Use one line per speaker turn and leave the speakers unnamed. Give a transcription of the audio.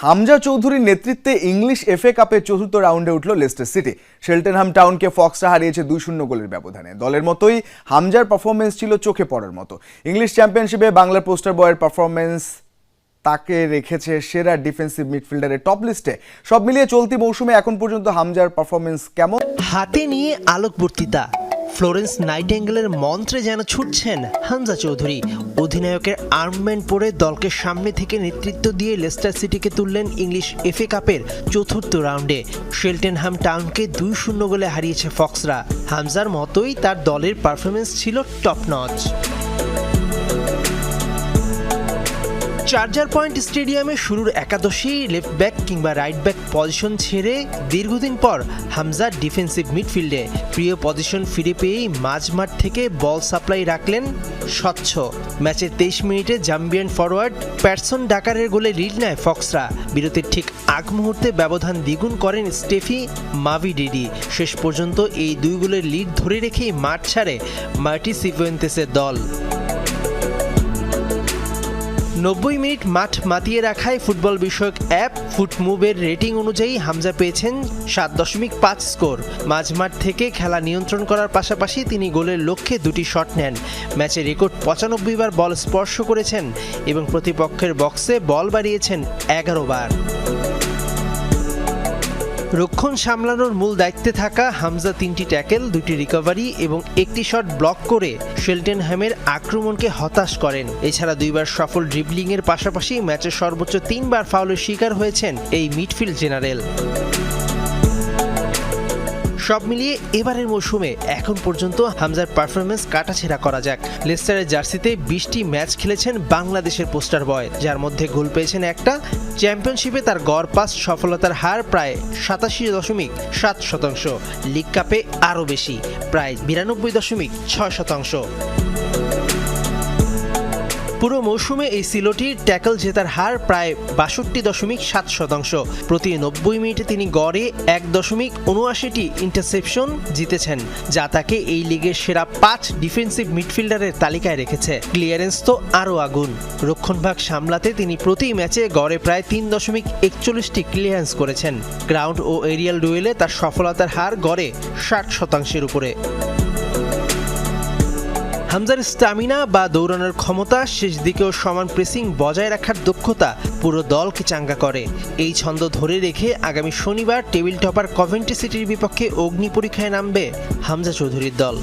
হামজা চৌধুরীর নেতৃত্বে English FA কাপের চতুর্থ রাউন্ডে উঠল লেস্টার সিটি। শেল্টেনহাম টাউনকে ফক্সরা হারিয়েছে 2-0 গোলের ব্যবধানে। দলের মতোই হামজার পারফরমেন্স ছিল চোখে পড়ার মতো। ইংলিশ চ্যাম্পিয়নশিপে বাংলার পোস্টার বয়ের পারফরমেন্স তাকে রেখেছে সেরা ডিফেন্সিভ মিডফিল্ডারের টপ লিস্টে। সব মিলিয়ে চলতি মৌসুমে এখন পর্যন্ত হামজার পারফরমেন্স কেমন?
হাতে নিয়ে আলোকবর্তিতা, ফ্লোরেন্স নাইটেঙ্গেলের মন্ত্রে যেন ছুটছেন হামজা চৌধুরী। অধিনায়কের আর্মব্যান্ড পরে দলকে সামনে থেকে নেতৃত্ব দিয়ে লেস্টার সিটিকে তুললেন ইংলিশ এফএ কাপের চতুর্থ রাউন্ডে। শেল্টেনহাম টাউনকে 2-0 গোলে হারিয়েছে ফক্সরা। হামজার মতোই তার দলের পারফরমেন্স ছিল টপ নচ। চার্জার পয়েন্ট স্টেডিয়ামে শুরুর একাদশী লেফট ব্যাক কিংবা রাইট ব্যাক পজিশন ছেড়ে দীর্ঘদিন পর হামজা ডিফেন্সিভ মিডফিল্ডে প্রিয় পজিশন ফিরে পেয়েই মাঝমাঠ থেকে বল সাপ্লাই রাখলেন স্বচ্ছ। ম্যাচের 23 মিনিটে জাম্বিয়ান ফরওয়ার্ড প্যাটসন ডাকারের গোলে লিড নেয় ফক্সরা। বিরতির ঠিক আগ মুহূর্তে ব্যবধান দ্বিগুণ করেন স্টেফি মাভিডিডি। শেষ পর্যন্ত এই 2 গোলের লিড ধরে রেখেই মাঠ ছাড়ে মার্টি সিফুয়েন্তেসের দল। 90 মিনিট মাঠ মাতিয়ে রাখায় ফুটবল বিষয়ক অ্যাপ ফুটমুভের রেটিং অনুযায়ী হামজা পেয়েছেন 7.5 স্কোর। মাঝমাঠ থেকে খেলা নিয়ন্ত্রণ করার পাশাপাশি তিনি গোলের লক্ষ্যে 2টি শট নেন। ম্যাচে রেকর্ড 95 বার বল স্পর্শ করেছেন এবং প্রতিপক্ষের বক্সে বল বাড়িয়েছেন 11 বার। রক্ষণ সামলানোর মূল দায়িত্বে থাকা হামজা 3টি ট্যাকেল, 2টি রিকভারি এবং 1টি শট ব্লক করে শেল্টেনহ্যামের আক্রমণকে হতাশ করেন। এছাড়া 2 বার সফল ড্রিবলিংয়ের পাশাপাশি ম্যাচের সর্বোচ্চ 3 বার ফাউলের শিকার হয়েছেন এই মিডফিল্ড জেনারেল। সব মিলিয়ে এবারের মৌসুমে এখন পর্যন্ত হামজার পারফরমেন্স কাটাছেঁড়া করা যাক। লেস্টারের জার্সিতে 20টি ম্যাচ খেলেছেন বাংলাদেশের পোস্টার বয়, যার মধ্যে গোল পেয়েছেন একটা। চ্যাম্পিয়নশিপে তার গড় পাস সফলতার হার প্রায় 87.7%। লিগ কাপে আরও বেশি, প্রায় 92.6%। পুরো মৌসুমে এই সিলোটির ট্যাকল জেতার হার প্রায় 62.7%। প্রতি 90 মিনিটে তিনি গড়ে 1.79টি ইন্টারসেপশন জিতেছেন, যা তাকে এই লিগের সেরা 5 ডিফেন্সিভ মিডফিল্ডারের তালিকায় রেখেছে। ক্লিয়ারেন্স তো আরও আগুন। রক্ষণভাগ সামলাতে তিনি প্রতি ম্যাচে গড়ে প্রায় 3.41টি ক্লিয়ারেন্স করেছেন। গ্রাউন্ড ও এরিয়াল ডুয়েলে তার সফলতার হার গড়ে 60%-এর উপরে। হামজার স্টামিনা বা দৌড়ানোর ক্ষমতা, শেষ দিকেও সমান প্রেসিং বজায় রাখার দক্ষতা পুরো দলকে চাঙ্গা করে। এই ছন্দ ধরে রেখে আগামী শনিবার টেবিল টপার কভেন্ট্রি সিটির বিপক্ষে অগ্নি পরীক্ষায় নামবে হামজা চৌধুরীর দল।